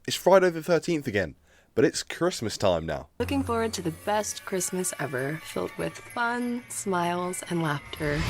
It's Friday the 13th again, but it's Christmas time now. Looking forward to the best Christmas ever, filled with fun, smiles, and laughter.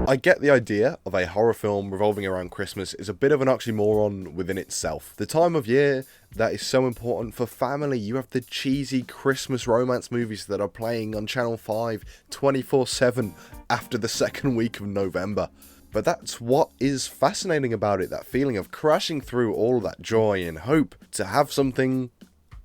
I get the idea of a horror film revolving around Christmas is a bit of an oxymoron within itself. The time of year that is so important for family. You have the cheesy Christmas romance movies that are playing on Channel 5 24/7 after the second week of November. But that's what is fascinating about it, that feeling of crashing through all that joy and hope to have something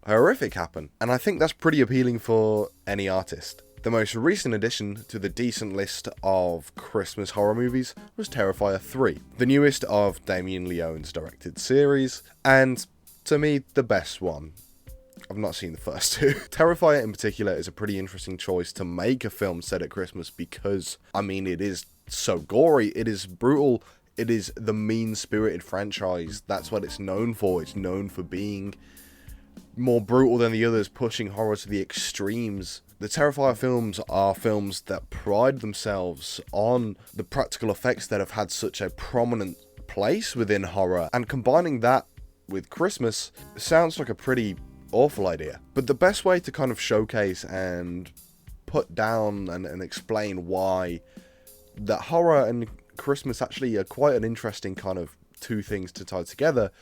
horrific happen. And I think that's pretty appealing for any artist. The most recent addition to the decent list of Christmas horror movies was Terrifier 3, the newest of Damien Leone's directed series, and to me, the best one. I've not seen the first two. Terrifier in particular is a pretty interesting choice to make a film set at Christmas because, it is so gory, it is brutal, it is the mean-spirited franchise. That's what it's known for. It's known for being more brutal than the others, pushing horror to the extremes. The Terrifier films are films that pride themselves on the practical effects that have had such a prominent place within horror, and combining that with Christmas sounds like a pretty awful idea. But the best way to kind of showcase and put down and explain why that horror and Christmas actually are quite an interesting kind of two things to tie together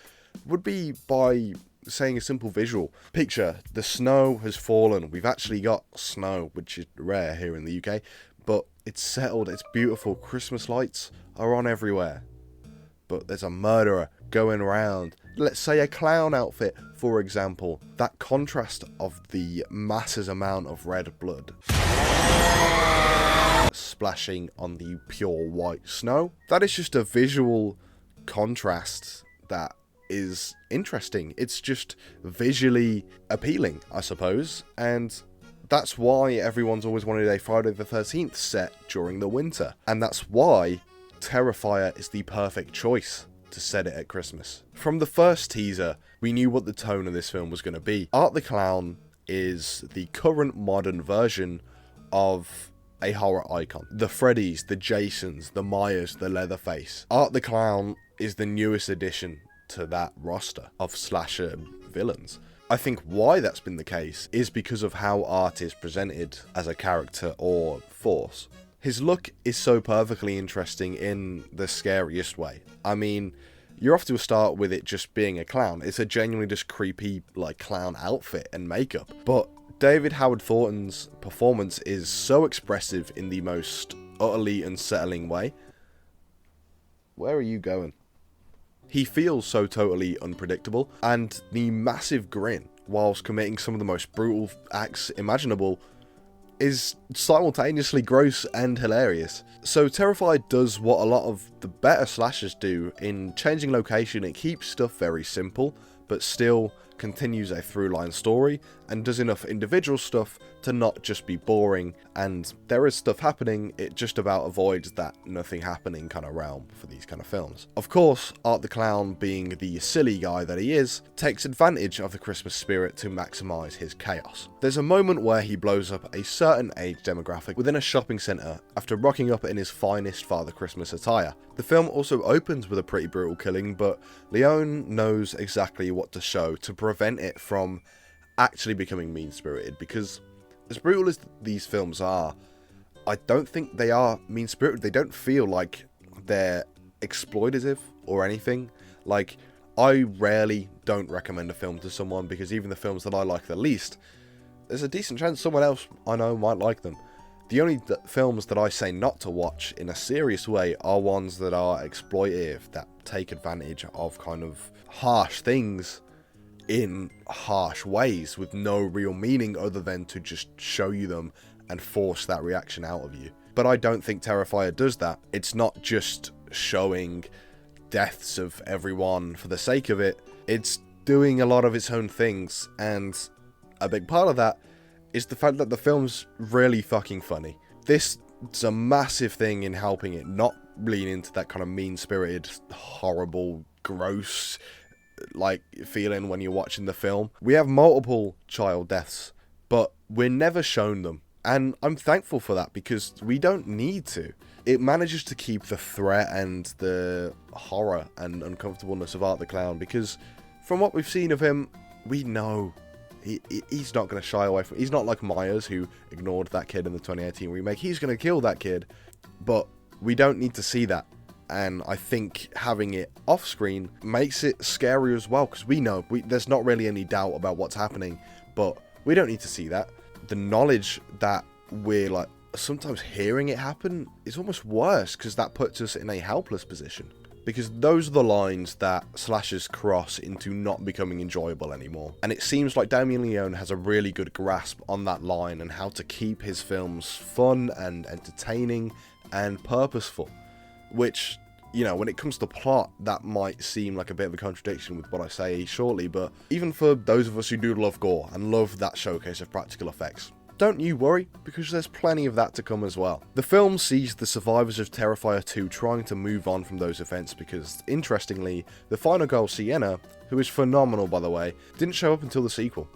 would be by saying a simple visual. Picture, the snow has fallen. We've actually got snow, which is rare here in the UK, but it's settled, it's beautiful. Christmas lights are on everywhere. But there's a murderer going around. Let's say a clown outfit, for example. That contrast of the massive amount of red blood splashing on the pure white snow. That is just a visual contrast that is interesting. It's just visually appealing, I suppose, and that's why everyone's always wanted a Friday the 13th set during the winter, and that's why Terrifier is the perfect choice to set it at Christmas. From the first teaser, we knew what the tone of this film was going to be. Art the Clown is the current modern version of a horror icon. The Freddys, the Jasons, the Myers, the Leatherface. Art the Clown is the newest addition to that roster of slasher villains. I think why that's been the case is because of how Art is presented as a character or force. His look is so perfectly interesting in the scariest way. You're off to a start with it just being a clown. It's a genuinely just creepy, clown outfit and makeup. But David Howard Thornton's performance is so expressive in the most utterly unsettling way. Where are you going? He feels so totally unpredictable, and the massive grin, whilst committing some of the most brutal acts imaginable, is simultaneously gross and hilarious. So Terrified does what a lot of the better slashers do in changing location. It keeps stuff very simple, but still continues a through-line story, and does enough individual stuff to not just be boring, and there is stuff happening, it just about avoids that nothing happening kind of realm for these kind of films. Of course, Art the Clown, being the silly guy that he is, takes advantage of the Christmas spirit to maximise his chaos. There's a moment where he blows up a certain age demographic within a shopping centre after rocking up in his finest Father Christmas attire. The film also opens with a pretty brutal killing, but Leone knows exactly what to show to prevent it from actually becoming mean-spirited, because as brutal as these films are, I don't think they are mean-spirited. They don't feel like they're exploitative or anything. I rarely don't recommend a film to someone, because even the films that I like the least, there's a decent chance someone else I know might like them. The only films that I say not to watch in a serious way are ones that are exploitative, that take advantage of kind of harsh things in harsh ways with no real meaning other than to just show you them and force that reaction out of you. But I don't think Terrifier does that. It's not just showing deaths of everyone for the sake of it. It's doing a lot of its own things, and a big part of that is the fact that the film's really fucking funny. This is a massive thing in helping it not lean into that kind of mean-spirited, horrible, gross feeling when you're watching the film. We have multiple child deaths, but we're never shown them, and I'm thankful for that, because we don't need to. it manages to keep the threat and the horror and uncomfortableness of Art the Clown, because from what we've seen of him, we know he's not going to shy away from it. He's not like Myers, who ignored that kid in the 2018 remake. He's going to kill that kid, but we don't need to see that. And I think having it off screen makes it scary as well, because we know there's not really any doubt about what's happening, but we don't need to see that. The knowledge that we're like sometimes hearing it happen is almost worse, because that puts us in a helpless position. Because those are the lines that slashers cross into not becoming enjoyable anymore. And it seems like Damien Leone has a really good grasp on that line and how to keep his films fun and entertaining and purposeful. Which, you know, when it comes to plot, that might seem like a bit of a contradiction with what I say shortly, but even for those of us who do love gore and love that showcase of practical effects, don't you worry, because there's plenty of that to come as well. The film sees the survivors of Terrifier 2 trying to move on from those events because, interestingly, the final girl, Sienna, who is phenomenal by the way, didn't show up until the sequel.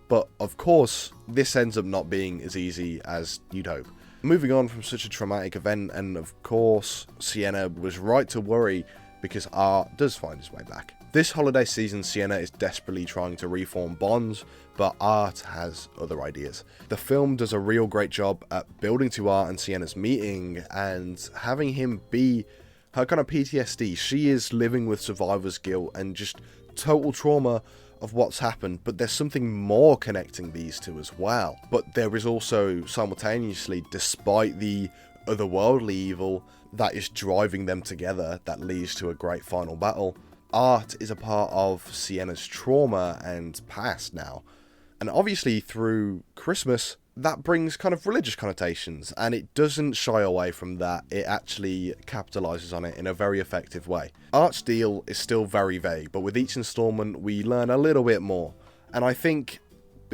But of course, this ends up not being as easy as you'd hope. Moving on from such a traumatic event, and of course, Sienna was right to worry because Art does find his way back. This holiday season, Sienna is desperately trying to reform bonds, but Art has other ideas. The film does a real great job at building to Art and Sienna's meeting and having him be her kind of PTSD. She is living with survivor's guilt and just total trauma of what's happened, but there's something more connecting these two as well. But there is also simultaneously, despite the otherworldly evil that is driving them together, that leads to a great final battle, Art is a part of Sienna's trauma and past now. And obviously through Christmas, that brings kind of religious connotations, and it doesn't shy away from that. It actually capitalizes on it in a very effective way. Art's deal is still very vague, but with each installment we learn a little bit more. And I think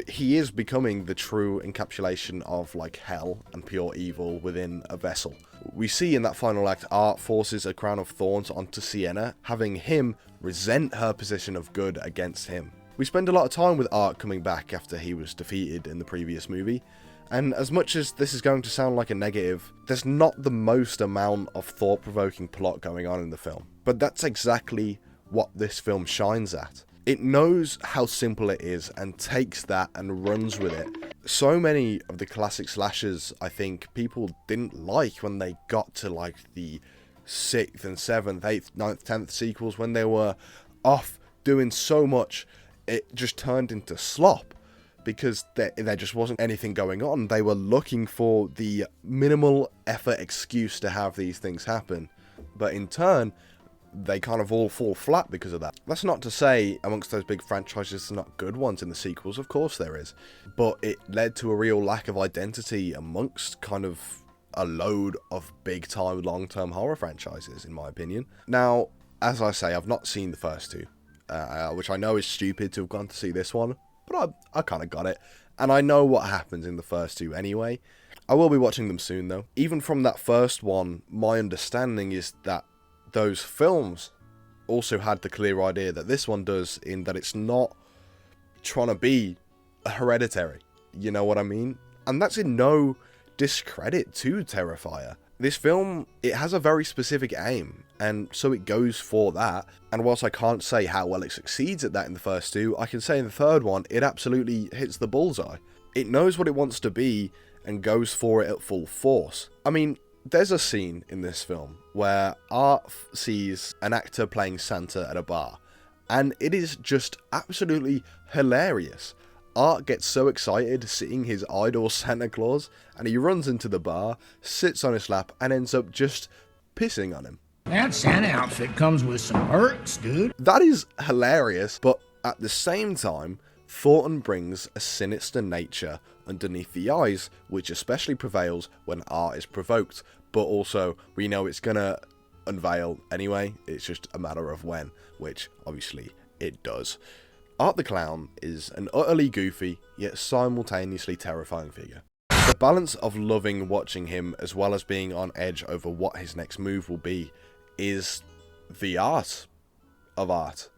he is becoming the true encapsulation of like hell and pure evil within a vessel. We see in that final act, Art forces a crown of thorns onto Sienna, having him resent her position of good against him. We spend a lot of time with Art coming back after he was defeated in the previous movie, and as much as this is going to sound like a negative, there's not the most amount of thought-provoking plot going on in the film. But that's exactly what this film shines at. It knows how simple it is and takes that and runs with it. So many of the classic slashers, I think, people didn't like when they got to like the 6th and 7th, 8th, 9th, 10th sequels, when they were off doing so much, it just turned into slop because there just wasn't anything going on. They were looking for the minimal effort excuse to have these things happen, but in turn, they kind of all fall flat because of that. That's not to say amongst those big franchises there's not good ones in the sequels, of course there is, but it led to a real lack of identity amongst kind of a load of big time long-term horror franchises, in my opinion. Now, as I say, I've not seen the first two, which I know is stupid to have gone to see this one, but I kind of got it, and I know what happens in the first two anyway. I will be watching them soon though. Even from that first one, my understanding is that those films also had the clear idea that this one does, in that it's not trying to be a Hereditary, you know what I mean? And that's in no discredit to Terrifier. This film, it has a very specific aim, and so it goes for that. And whilst I can't say how well it succeeds at that in the first two, I can say in the third one, it absolutely hits the bullseye. It knows what it wants to be and goes for it at full force. I mean, there's a scene in this film where Art sees an actor playing Santa at a bar, and it is just absolutely hilarious. Art gets so excited seeing his idol Santa Claus, and he runs into the bar, sits on his lap, and ends up just pissing on him. That Santa outfit comes with some perks, dude. That is hilarious, but at the same time, Thornton brings a sinister nature underneath the eyes, which especially prevails when Art is provoked, but also we know it's gonna unveil anyway, it's just a matter of when, which obviously it does. Art the Clown is an utterly goofy, yet simultaneously terrifying figure. The balance of loving watching him as well as being on edge over what his next move will be is the art of Art.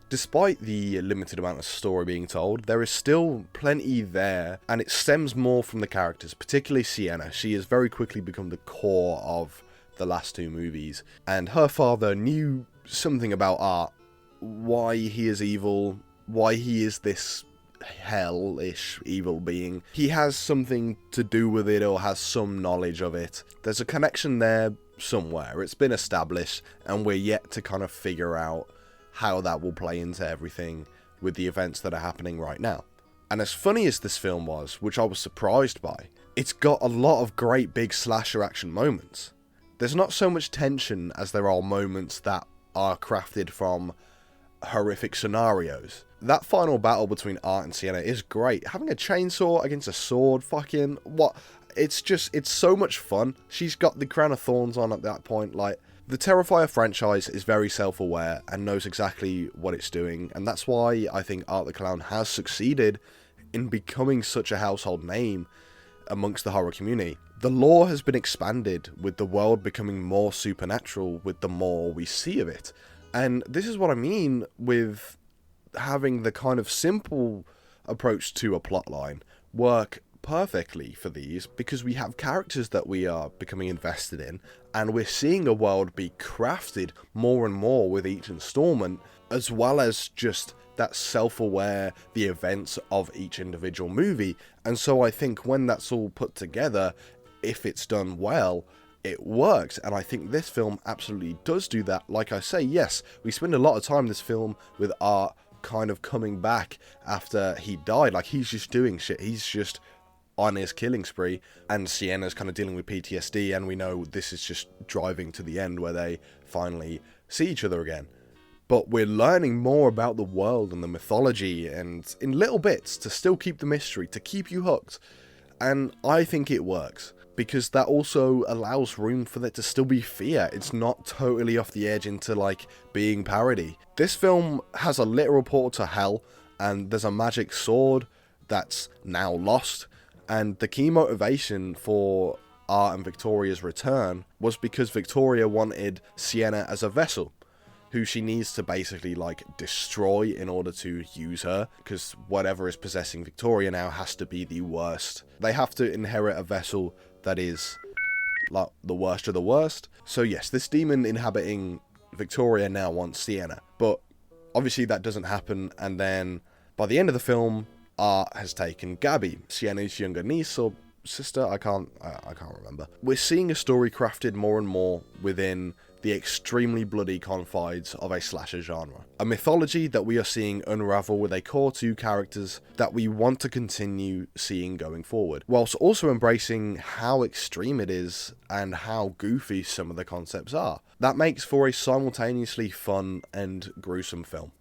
Despite the limited amount of story being told, there is still plenty there, and it stems more from the characters, particularly Sienna. She has very quickly become the core of the last two movies. And her father knew something about art, why he is evil, why he is this hellish evil being. He has something to do with it, or has some knowledge of it. There's a connection there somewhere. It's been established, and we're yet to kind of figure out how that will play into everything with the events that are happening right now. And as funny as this film was, which I was surprised by, it's got a lot of great big slasher action moments. There's not so much tension as there are moments that are crafted from horrific scenarios. That final battle between Art and Sienna is great. Having a chainsaw against a sword, fucking what? It's so much fun. She's got the crown of thorns on at that point. Like, the Terrifier franchise is very self-aware and knows exactly what it's doing, and that's why I think Art the Clown has succeeded in becoming such a household name amongst the horror community. The lore has been expanded, with the world becoming more supernatural with the more we see of it. And this is what I mean with having the kind of simple approach to a plotline work perfectly for these, because we have characters that we are becoming invested in, and we're seeing a world be crafted more and more with each installment, as well as just that self-aware, the events of each individual movie. And so I think when that's all put together, if it's done well, it works. And I think this film absolutely does do that. Like I say, yes, we spend a lot of time in this film with Art kind of coming back after he died. Like, he's just doing shit. He's just on his killing spree, and Sienna's kind of dealing with PTSD, and we know this is just driving to the end where they finally see each other again. But we're learning more about the world and the mythology, and in little bits, to still keep the mystery, to keep you hooked. And I think it works, because that also allows room for there to still be fear. It's not totally off the edge into, like, being parody. This film has a literal portal to hell, and there's a magic sword that's now lost. And the key motivation for Art and Victoria's return was because Victoria wanted Sienna as a vessel, who she needs to basically, like, destroy in order to use her, because whatever is possessing Victoria now has to be the worst. They have to inherit a vessel that is, like, the worst of the worst. So yes, this demon inhabiting Victoria now wants Sienna, but obviously that doesn't happen, and then by the end of the film, Art has taken Gabby, Sienna's younger niece or sister, I can't remember. We're seeing a story crafted more and more within the extremely bloody confines of a slasher genre. A mythology that we are seeing unravel with a core two characters that we want to continue seeing going forward, whilst also embracing how extreme it is and how goofy some of the concepts are. That makes for a simultaneously fun and gruesome film.